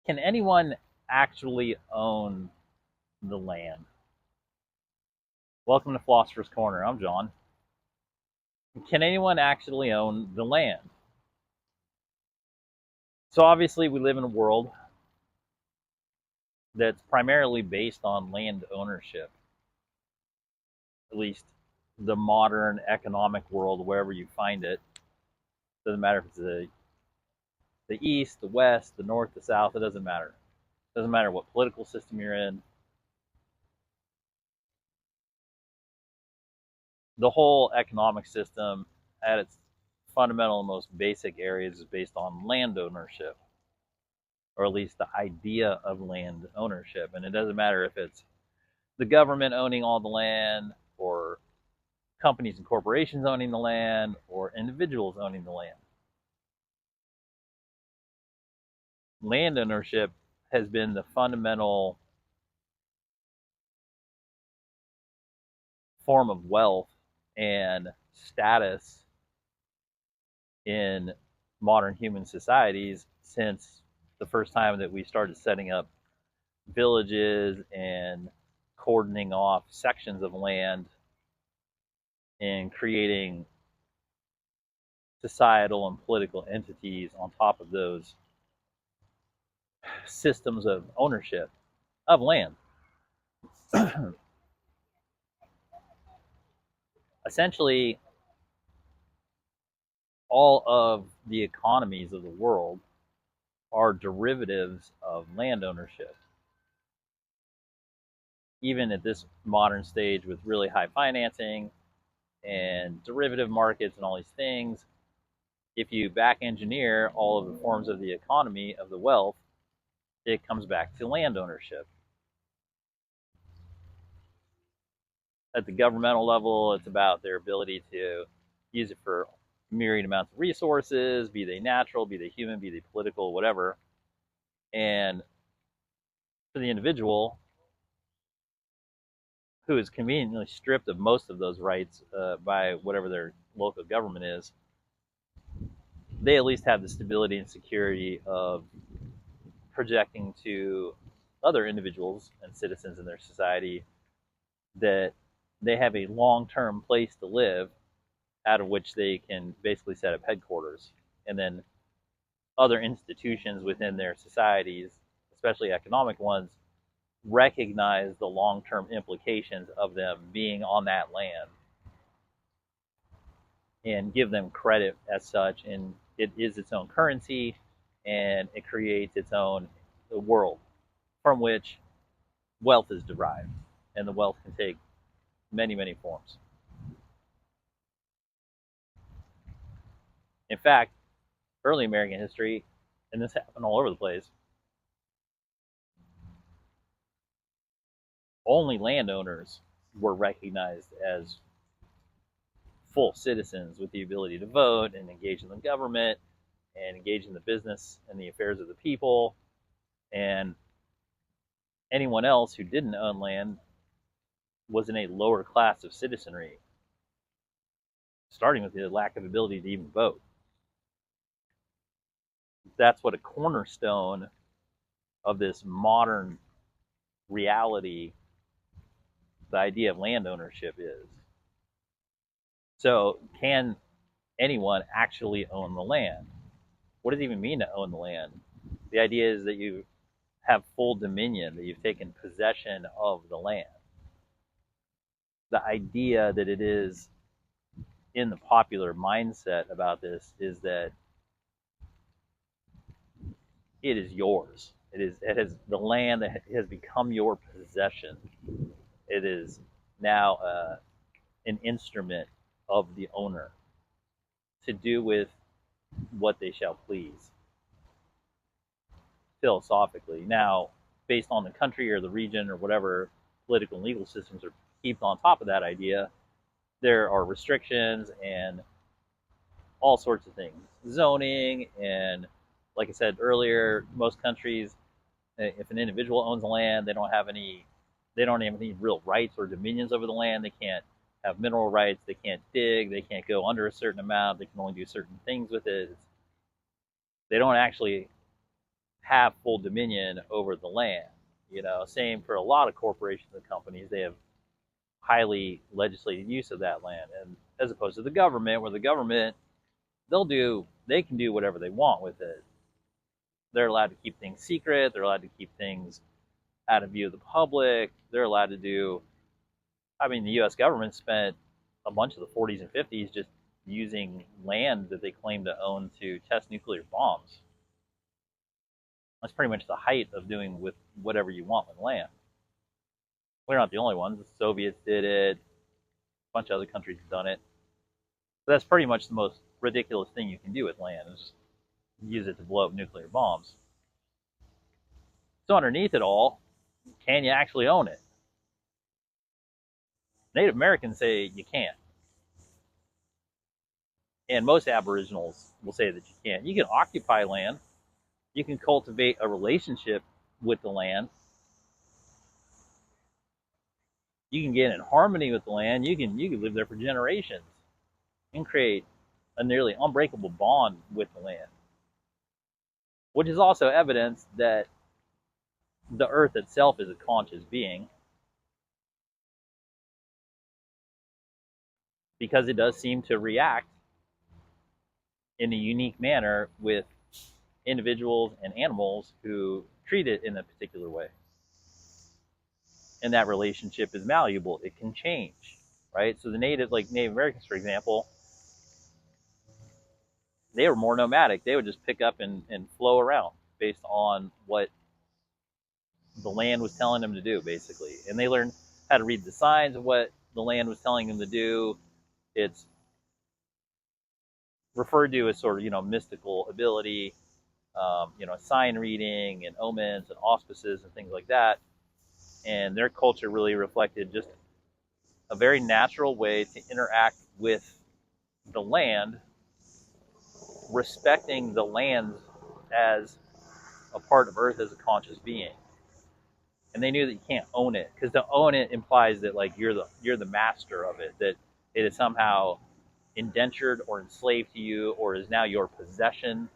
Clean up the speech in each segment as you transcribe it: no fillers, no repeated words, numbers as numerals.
Can anyone actually own the land? Welcome to Philosopher's Corner. I'm John. Can anyone actually own the land? So obviously we live in a world that's primarily based on land ownership. At least the modern economic world, wherever you find it. Doesn't matter if it's the east, the west, the north, the south, it doesn't matter. It doesn't matter what political system you're in. The whole economic system at its fundamental and most basic areas is based on land ownership, or at least the idea of land ownership. And it doesn't matter if it's the government owning all the land, or companies and corporations owning the land, or individuals owning the land. Land ownership has been the fundamental form of wealth and status in modern human societies since the first time that we started setting up villages and cordoning off sections of land and creating societal and political entities on top of those systems of ownership of land. Essentially, all of the economies of the world are derivatives of land ownership. Even at this modern stage with really high financing and derivative markets and all these things, if you back engineer all of the forms of the economy of the wealth, it comes back to land ownership. At the governmental level, it's about their ability to use it for myriad amounts of resources, be they natural, be they human, be they political, whatever. And for the individual, who is conveniently stripped of most of those rights by whatever their local government is, they at least have the stability and security of projecting to other individuals and citizens in their society that they have a long-term place to live out of which they can basically set up headquarters. And then other institutions within their societies, especially economic ones, recognize the long-term implications of them being on that land and give them credit as such. And it is its own currency, and it creates its own world from which wealth is derived. And the wealth can take many, many forms. In fact, early American history, and this happened all over the place, only landowners were recognized as full citizens with the ability to vote and engage in the government and engage in the business and the affairs of the people. And anyone else who didn't own land was in a lower class of citizenry, starting with the lack of ability to even vote. That's what a cornerstone of this modern reality, the idea of land ownership, is. So can anyone actually own the land? What does it even mean to own the land? The idea is that you have full dominion, that you've taken possession of the land. The idea that it is in the popular mindset about this is that it is yours. It has the land that has become your possession. It is now an instrument of the owner to do with what they shall please, philosophically. Now, based on the country or the region or whatever political and legal systems are heaped on top of that idea, there are restrictions and all sorts of things. Zoning, and like I said earlier, most countries, if an individual owns land, they don't have any real rights or dominions over the land. They can't have mineral rights, they can't dig, they can't go under a certain amount, they can only do certain things with it. They don't actually have full dominion over the land. You know, same for a lot of corporations and companies. They have highly legislated use of that land, and as opposed to the government, where the government, they can do whatever they want with it. They're allowed to keep things secret. They're allowed to keep things out of view of the public. They're allowed to do. I mean, the U.S. government spent a bunch of the 40s and 50s just using land that they claim to own to test nuclear bombs. That's pretty much the height of doing with whatever you want with land. We're not the only ones. The Soviets did it. A bunch of other countries have done it. But that's pretty much the most ridiculous thing you can do with land, is use it to blow up nuclear bombs. So underneath it all, can you actually own it? Native Americans say you can't. And most Aboriginals will say that you can't. You can occupy land. You can cultivate a relationship with the land. You can get in harmony with the land. You can live there for generations and create a nearly unbreakable bond with the land, which is also evidence that the earth itself is a conscious being, because it does seem to react in a unique manner with individuals and animals who treat it in a particular way. And that relationship is malleable. It can change, right? So the Native Americans, for example, they were more nomadic. They would just pick up and flow around based on what the land was telling them to do, basically. And they learned how to read the signs of what the land was telling them to do. It's referred to as sort of, mystical ability, sign reading and omens and auspices and things like that. And their culture really reflected just a very natural way to interact with the land, respecting the land as a part of Earth as a conscious being. And they knew that you can't own it, because to own it implies that you're the master of it, that it is somehow indentured or enslaved to you, or is now your possession,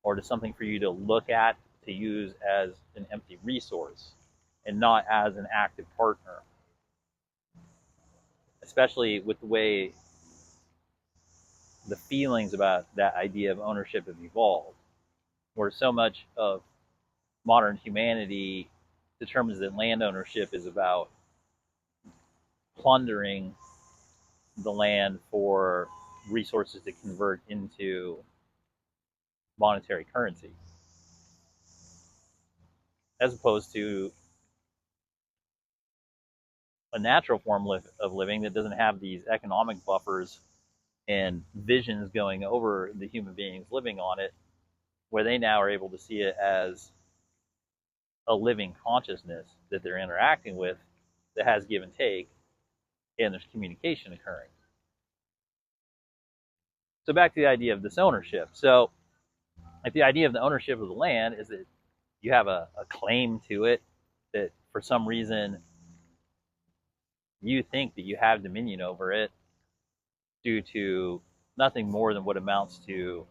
or to something for you to look at, to use as an empty resource and not as an active partner. Especially with the way the feelings about that idea of ownership have evolved, where so much of modern humanity determines that land ownership is about plundering the land for resources to convert into monetary currency, as opposed to a natural form of living that doesn't have these economic buffers and visions going over the human beings living on it, where they now are able to see it as a living consciousness that they're interacting with, that has give and take, and there's communication occurring. So back to the idea of this ownership. So the idea of the ownership of the land is that you have a claim to it, that for some reason you think that you have dominion over it due to nothing more than what amounts to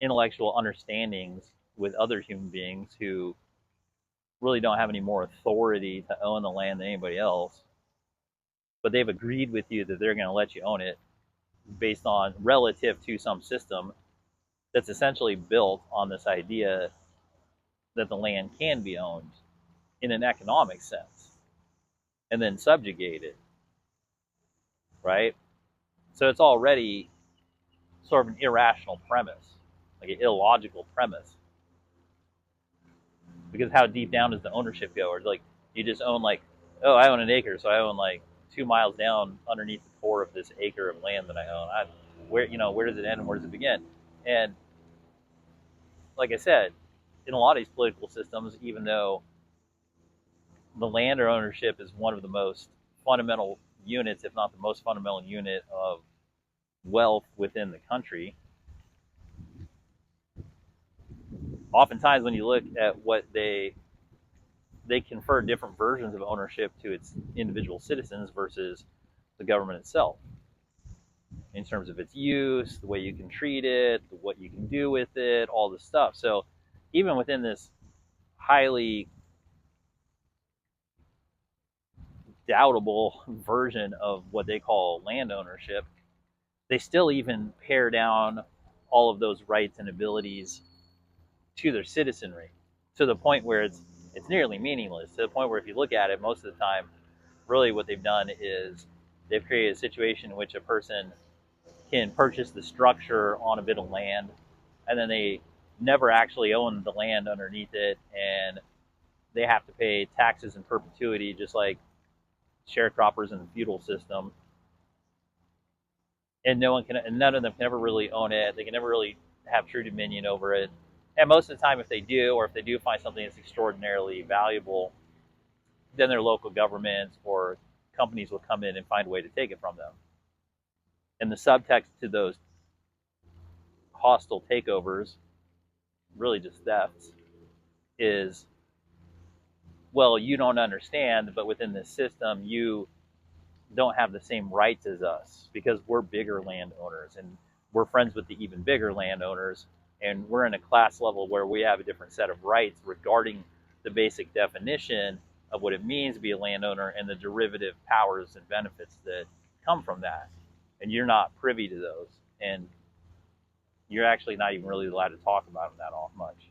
intellectual understandings with other human beings who really don't have any more authority to own the land than anybody else. But they've agreed with you that they're going to let you own it based on relative to some system that's essentially built on this idea that the land can be owned in an economic sense and then subjugated, right? So it's already sort of an irrational premise, like an illogical premise. Because how deep down does the ownership go? Or like you just own I own an acre, so I own 2 miles down underneath the core of this acre of land that I own. Where does it end and where does it begin? And like I said, in a lot of these political systems, even though the land or ownership is one of the most fundamental units, if not the most fundamental unit of wealth within the country, oftentimes when you look at what they confer different versions of ownership to its individual citizens versus the government itself, in terms of its use, the way you can treat it, what you can do with it, all this stuff. So even within this highly doubtable version of what they call land ownership, they still even pare down all of those rights and abilities to their citizenry to the point where it's nearly meaningless, to the point where if you look at it, most of the time, really what they've done is they've created a situation in which a person can purchase the structure on a bit of land, and then they never actually own the land underneath it, and they have to pay taxes in perpetuity, just like sharecroppers in the feudal system. And none of them can ever really own it. They can never really have true dominion over it. And most of the time, if they do, or if they do find something that's extraordinarily valuable, then their local governments or companies will come in and find a way to take it from them. And the subtext to those hostile takeovers, really just thefts, is, well, you don't understand, but within this system, you don't have the same rights as us because we're bigger landowners and we're friends with the even bigger landowners, and we're in a class level where we have a different set of rights regarding the basic definition of what it means to be a landowner and the derivative powers and benefits that come from that. And you're not privy to those, and you're actually not even really allowed to talk about them that all much.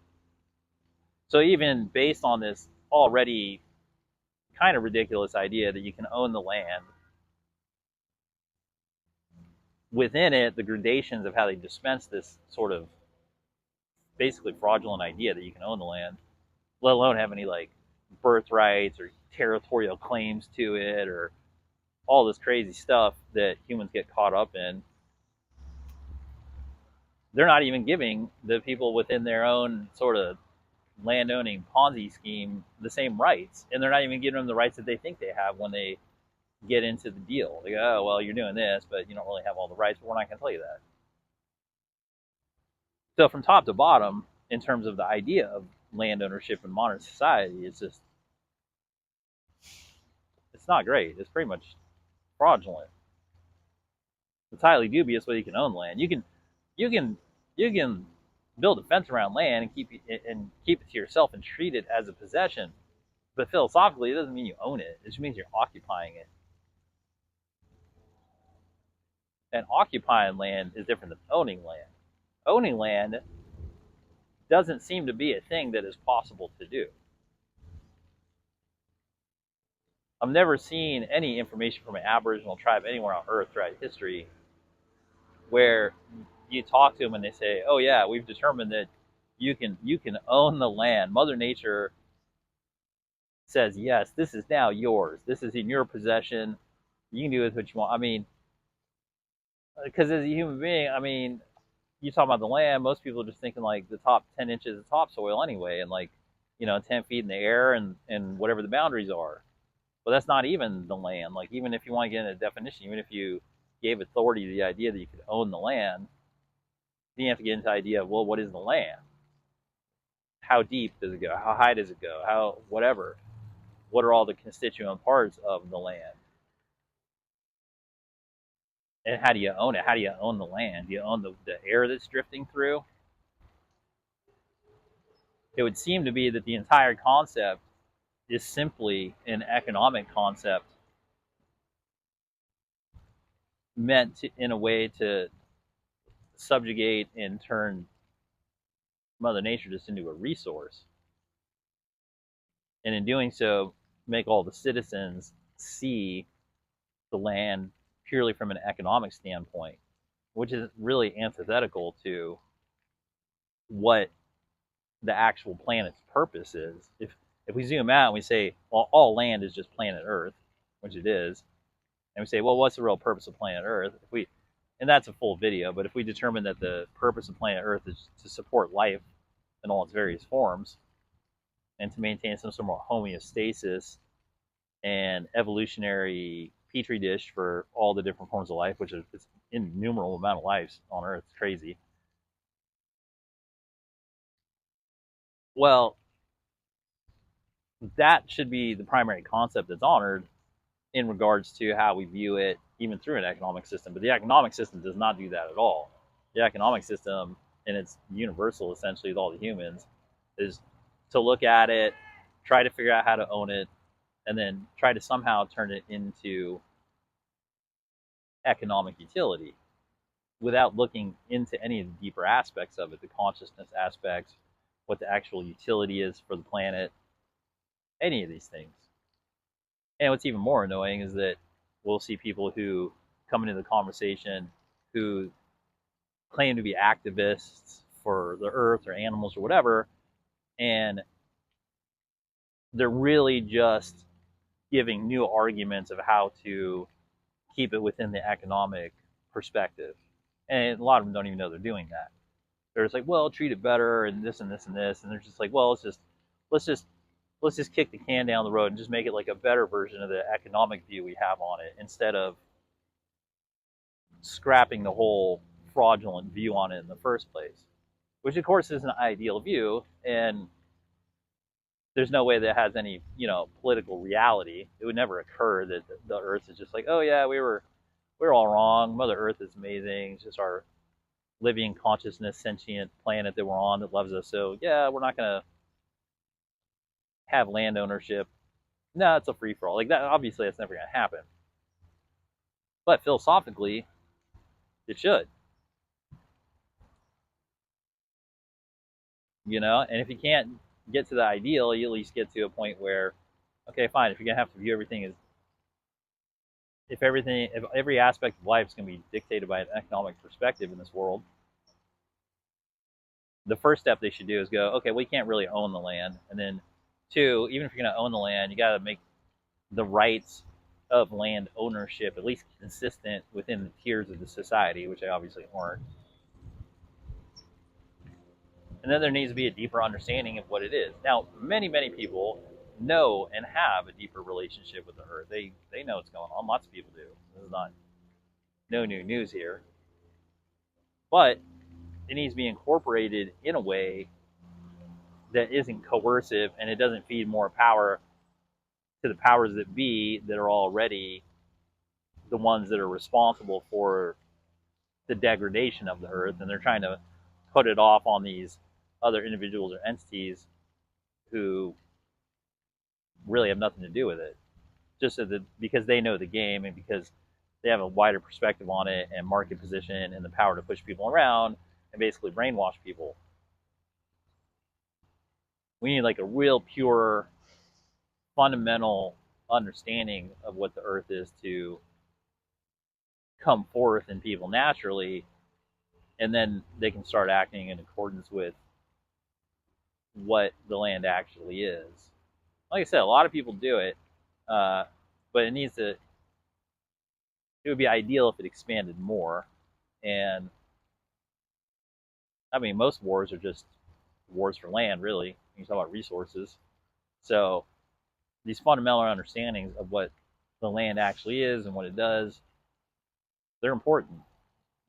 So even based on this already kind of ridiculous idea that you can own the land, within it, the gradations of how they dispense this sort of basically fraudulent idea that you can own the land, let alone have any like birthrights or territorial claims to it or all this crazy stuff that humans get caught up in. They're not even giving the people within their own sort of landowning Ponzi scheme the same rights, and they're not even giving them the rights that they think they have when they get into the deal. They go, oh, well, you're doing this, but you don't really have all the rights, but we're not going to tell you that. So from top to bottom, in terms of the idea of land ownership in modern society, it's not great. It's pretty much fraudulent. It's highly dubious whether you can own land. You can build a fence around land and keep it to yourself and treat it as a possession. But philosophically, it doesn't mean you own it. It just means you're occupying it. And occupying land is different than owning land. Owning land doesn't seem to be a thing that is possible to do. I've never seen any information from an Aboriginal tribe anywhere on Earth throughout history where you talk to them and they say, oh yeah, we've determined that you can own the land. Mother Nature says, yes, this is now yours. This is in your possession. You can do with what you want. I mean, because as a human being, I mean, you talk about the land, most people are just thinking like the top 10 inches of topsoil anyway, and like, 10 feet in the air and whatever the boundaries are. But that's not even the land. Like, even if you want to get into a definition, even if you gave authority to the idea that you could own the land, then you have to get into the idea of, well, what is the land? How deep does it go? How high does it go? How, whatever. What are all the constituent parts of the land? And how do you own it? How do you own the land? Do you own the air that's drifting through? It would seem to be that the entire concept is simply an economic concept meant to, in a way to subjugate and turn Mother Nature just into a resource. And in doing so, make all the citizens see the land purely from an economic standpoint, which is really antithetical to what the actual planet's purpose is. If we zoom out and we say, well, all land is just planet Earth, which it is, and we say, well, what's the real purpose of planet Earth? And that's a full video, but if we determine that the purpose of planet Earth is to support life in all its various forms and to maintain some sort of homeostasis and evolutionary petri dish for all the different forms of life, which is an innumerable amount of lives on Earth. It's crazy. Well, that should be the primary concept that's honored in regards to how we view it, even through an economic system. But the economic system does not do that at all. The economic system, and it's universal essentially with all the humans, is to look at it, try to figure out how to own it, and then try to somehow turn it into economic utility without looking into any of the deeper aspects of it, the consciousness aspects, what the actual utility is for the planet, any of these things. And what's even more annoying is that we'll see people who come into the conversation who claim to be activists for the earth or animals or whatever, and they're really just giving new arguments of how to keep it within the economic perspective. And a lot of them don't even know they're doing that. They're just like, well, treat it better and this and this and this, and they're just like, well, let's just kick the can down the road and just make it like a better version of the economic view we have on it, instead of scrapping the whole fraudulent view on it in the first place, which of course is an ideal view, and there's no way that has any, political reality. It would never occur that the earth is just like, oh yeah, we're all wrong, Mother Earth is amazing, it's just our living consciousness sentient planet that we're on that loves us, so yeah, we're not going to have land ownership. No, it's a free-for-all. Like that, obviously that's never going to happen, but philosophically it should. And if you can't get to the ideal, you at least get to a point where, okay, fine, if you're going to have to view everything as, if every aspect of life is going to be dictated by an economic perspective in this world, the first step they should do is go, okay, we can't really own the land. And then two, even if you're going to own the land, you got to make the rights of land ownership at least consistent within the tiers of the society, which they obviously aren't. And then there needs to be a deeper understanding of what it is. Now, many, many people know and have a deeper relationship with the earth. They know what's going on. Lots of people do. This is not no new news here. But it needs to be incorporated in a way that isn't coercive, and it doesn't feed more power to the powers that be that are already the ones that are responsible for the degradation of the earth, and they're trying to put it off on these other individuals or entities who really have nothing to do with it, just so that because they know the game and because they have a wider perspective on it and market position and the power to push people around and basically brainwash people. We need like a real pure fundamental understanding of what the earth is to come forth in people naturally, and then they can start acting in accordance with what the land actually is. Like I said, a lot of people do it, but it would be ideal if it expanded more. And I mean, most wars are just wars for land, really. You talk about resources. So these fundamental understandings of what the land actually is and what it does, they're important.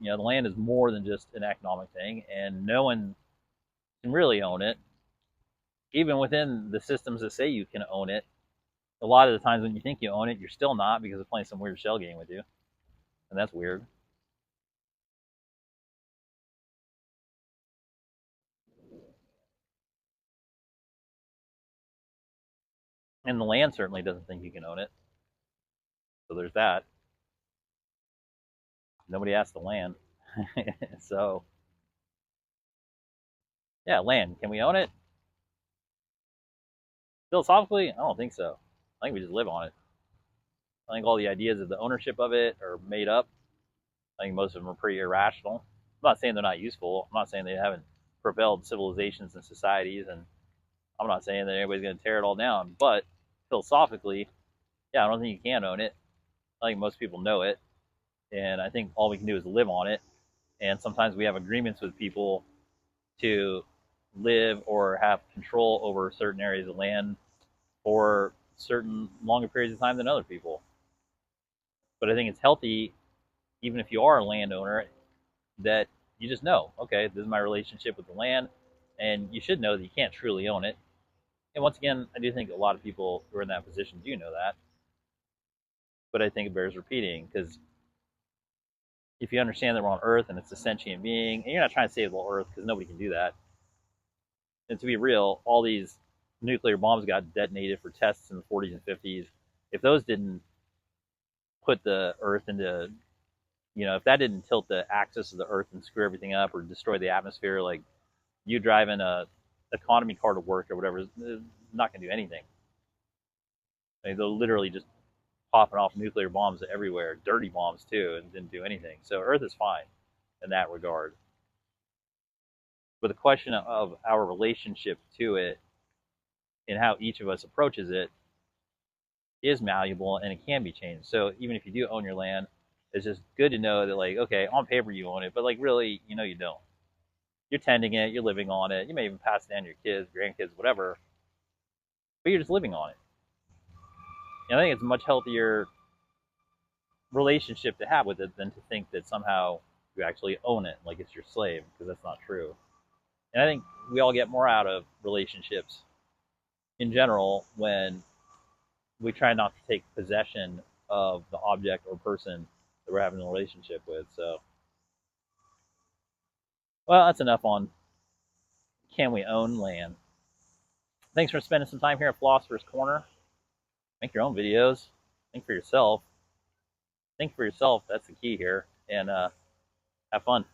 The land is more than just an economic thing, and no one can really own it. Even within the systems that say you can own it, a lot of the times when you think you own it, you're still not, because they're playing some weird shell game with you. And that's weird. And the land certainly doesn't think you can own it. So there's that. Nobody asked the land. So, yeah, land. Can we own it? Philosophically, I don't think so. I think we just live on it. I think all the ideas of the ownership of it are made up. I think most of them are pretty irrational. I'm not saying they're not useful. I'm not saying they haven't propelled civilizations and societies, and I'm not saying that anybody's going to tear it all down. But philosophically, yeah, I don't think you can own it. I think most people know it, and I think all we can do is live on it. And sometimes we have agreements with people to live or have control over certain areas of land for certain longer periods of time than other people. But I think it's healthy, even if you are a landowner, that you just know, okay, this is my relationship with the land, and you should know that you can't truly own it. And once again, I do think a lot of people who are in that position do know that. But I think it bears repeating, because if you understand that we're on Earth and it's a sentient being, and you're not trying to save the whole Earth, because nobody can do that. And to be real, all these nuclear bombs got detonated for tests in the 40s and 50s. If those didn't put the Earth into, if that didn't tilt the axis of the Earth and screw everything up or destroy the atmosphere, like you driving a economy car to work or whatever, is not going to do anything. I mean, they're literally just popping off nuclear bombs everywhere, dirty bombs too, and didn't do anything. So Earth is fine in that regard. But the question of our relationship to it and how each of us approaches it is malleable and it can be changed. So even if you do own your land, it's just good to know that, like, okay, on paper you own it, but like really, you don't. You're tending it, you're living on it. You may even pass it down to your kids, grandkids, whatever, but you're just living on it. And I think it's a much healthier relationship to have with it than to think that somehow you actually own it, like it's your slave, because that's not true. And I think we all get more out of relationships in general when we try not to take possession of the object or person that we're having a relationship with. So, well, that's enough on can we own land. Thanks for spending some time here at Philosopher's Corner. Make your own videos. Think for yourself. Think for yourself. That's the key here. And have fun.